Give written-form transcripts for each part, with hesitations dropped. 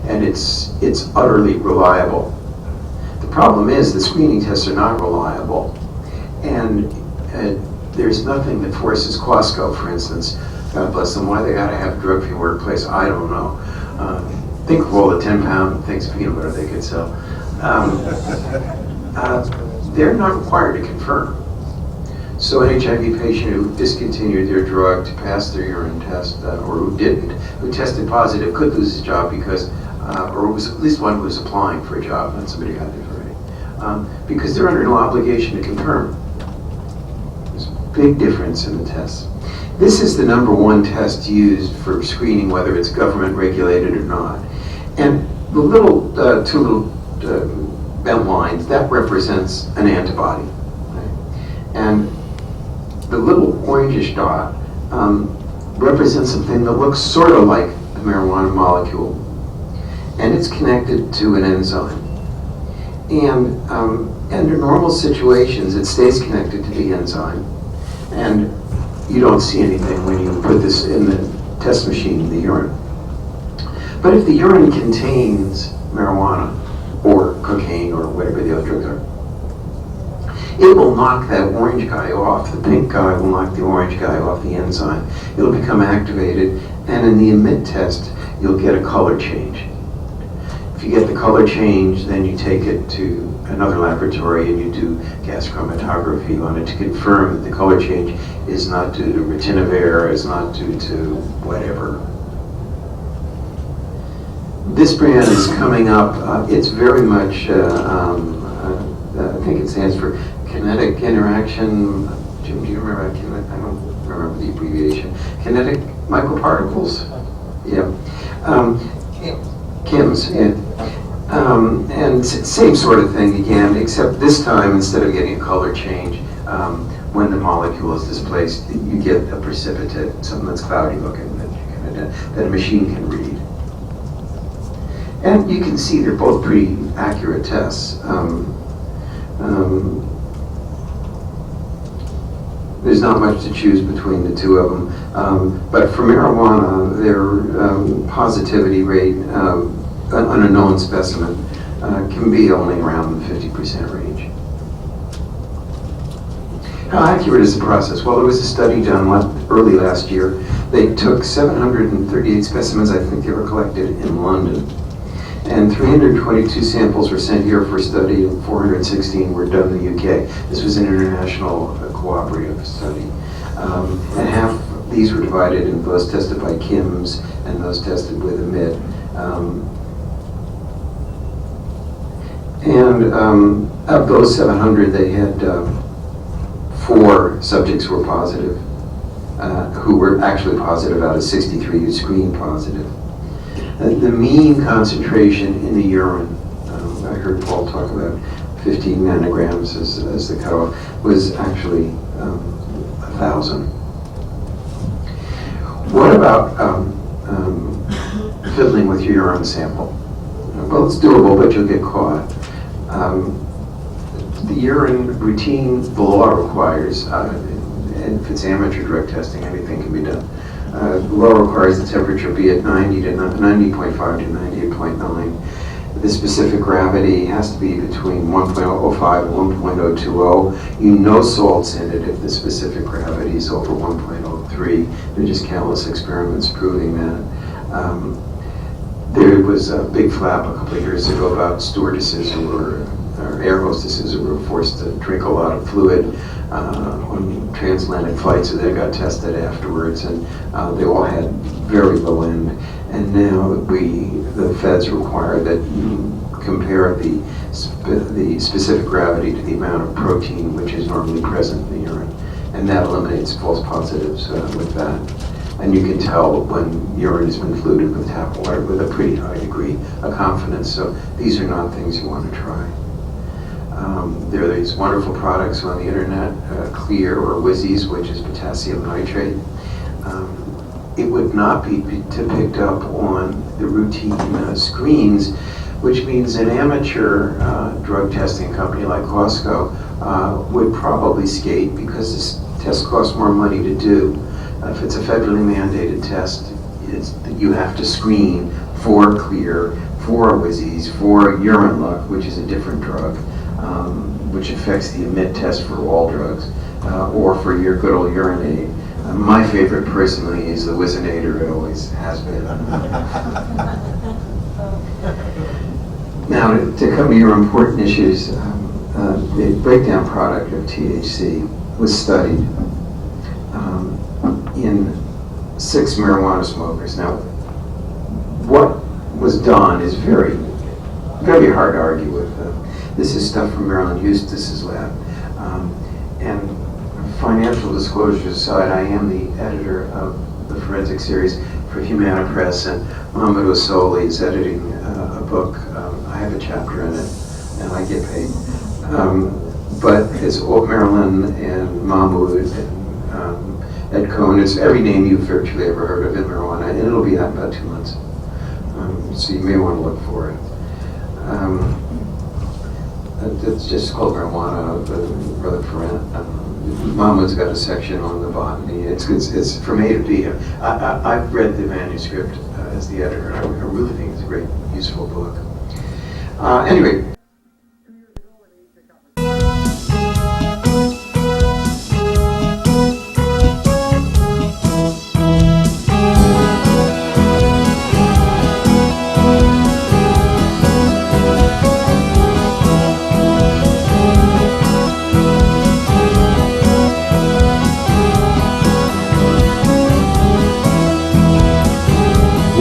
and it's utterly reliable. The problem is the screening tests are not reliable, and there's nothing that forces Costco, for instance, God bless them, why they gotta have drug-free workplace, I don't know. Think of all the 10-pound things of peanut butter they could sell. They're not required to confirm. So an HIV patient who discontinued their drug to pass their urine test, or who didn't, who tested positive, could lose his job because, or was at least one who was applying for a job, not somebody who had it already, because they're under no obligation to confirm. There's a big difference in the tests. This is the #1 test used for screening, whether it's government regulated or not. And the little, two little bent lines, that represents an antibody. Right? And the little orangish dot represents something that looks sort of like the marijuana molecule. And it's connected to an enzyme. And under normal situations, it stays connected to the enzyme. And you don't see anything when you put this in the test machine in the urine. But if the urine contains marijuana or cocaine or whatever the other drugs are, it will knock that orange guy off. The pink guy will knock the orange guy off the enzyme. It'll become activated, and in the emit test, you'll get a color change. If you get the color change, then you take it to another laboratory and you do gas chromatography on it to confirm that the color change is not due to retinivir, is not due to whatever. This brand is coming up. It's very much, I think it stands for kinetic interaction. Jim, do you remember? I don't remember the abbreviation. Kinetic microparticles. Yeah. Chems. Yeah. And same sort of thing again, except this time instead of getting a color change, when the molecule is displaced, you get a precipitate, something that's cloudy looking that a machine can read. And you can see they're both pretty accurate tests. There's not much to choose between the two of them. But for marijuana, their positivity rate on a known specimen can be only around the 50% range. How accurate is the process? Well, there was a study done early last year. They took 738 specimens, I think they were collected in London, and 322 samples were sent here for study, and 416 were done in the UK. This was an international cooperative study. And half these were divided in those tested by KIMS and those tested with EMIT. And of those 700, they had 4 subjects who were positive, who were actually positive out of 63 who screened positive. The mean concentration in the urine, I heard Paul talk about 15 nanograms as the cutoff, was actually 1,000. What about fiddling with your urine sample? Well, it's doable, but you'll get caught. The urine routine, the law requires, and if it's amateur drug testing, anything can be done. The law requires the temperature be at 90.5 to 98.9. The specific gravity has to be between 1.005 and 1.020. You know salts in it if the specific gravity is over 1.03. They're just countless experiments proving that. There was a big flap a couple of years ago about stewardesses who were, or air hostesses who were forced to drink a lot of fluid on transatlantic flights, so they got tested afterwards, and they all had very low end. And now the feds require that you compare the specific gravity to the amount of protein which is normally present in the urine, and that eliminates false positives with that. And you can tell when urine has been fluted with tap water with a pretty high degree of confidence. So these are not things you want to try. There are these wonderful products on the internet, Clear or Wizzies, which is potassium nitrate. It would not be picked up on the routine screens, which means an amateur drug testing company like Costco would probably skate because this test costs more money to do. If it's a federally mandated test, you have to screen 4 clear, 4 whizzies, 4 urine luck, which is a different drug, which affects the emit test for all drugs, or for your good old urinate. My favorite personally is the Whizzinator. It always has been. Now, to come to your important issues, the breakdown product of THC was studied in 6 marijuana smokers. Now, what was done is very hard to argue with. This is stuff from Marilyn Eustace's lab. And financial disclosures aside, I am the editor of the forensic series for Humana Press, and Mahmoud Osoli is editing a book. I have a chapter in it, and I get paid. But it's Marilyn and Mahmoud and Ed Cohen. It's every name you've virtually ever heard of in marijuana, and it'll be out in about 2 months. So you may want to look for it. It's just called Marijuana, Brother Ferrand. Mahmoud's got a section on the botany. It's from A to B. I've read the manuscript as the editor. I really think it's a great, useful book. Anyway.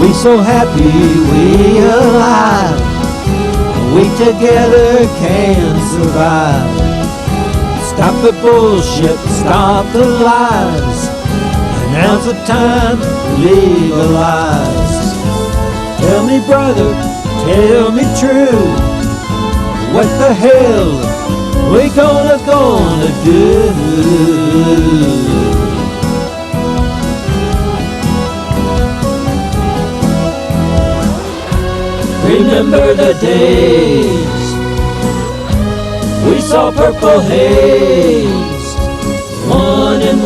We so happy we alive, we together can survive. Stop the bullshit, stop the lies, and now's the time to legalize. Tell me brother, tell me true, what the hell we gonna do? Remember the days we saw purple haze. 1 and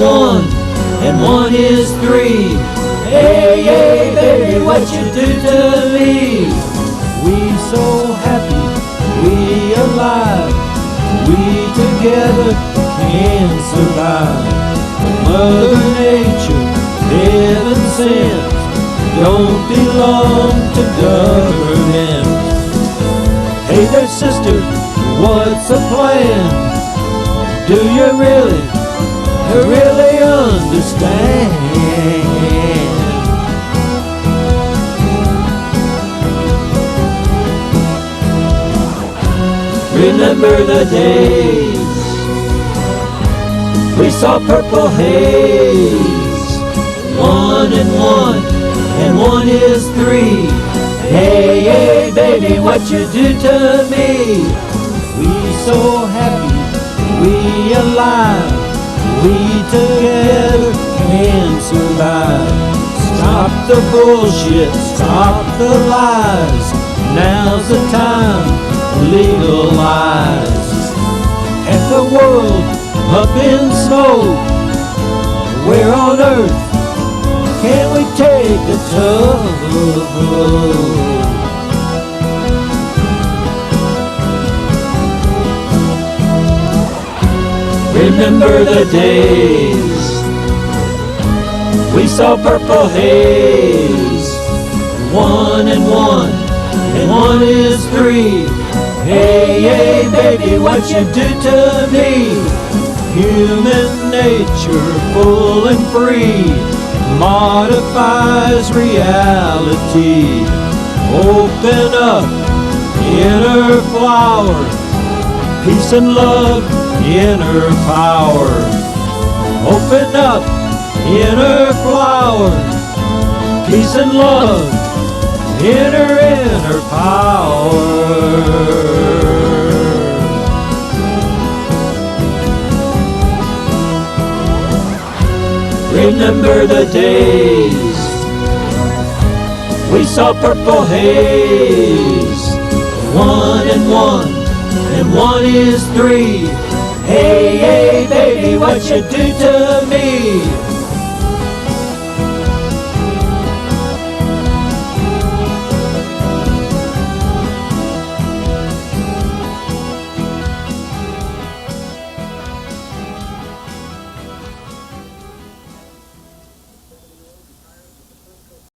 1 is 3. Hey, hey, baby, what you do to me? We so happy, we alive, we together can survive. Mother Nature, heaven sent, don't belong to government. Hey there, sister, what's the plan? Do you really understand? Remember the days we saw purple haze. 1 and 1 is 3. Hey, hey, baby, what you do to me? We so happy, we alive, we together can survive. Stop the bullshit, stop the lies, now's the time to legalize. Half the world up in smoke, where on earth can we take a tug? Remember the days we saw purple haze. 1 and 1 is 3. Hey, hey, baby, what you do to me? Human nature full and free modifies reality. Open up, inner flower, peace and love, inner power. Open up, inner flower, peace and love, inner power. Remember the days we saw purple haze. 1 and 1 is 3. Hey, hey, baby, what you do to me?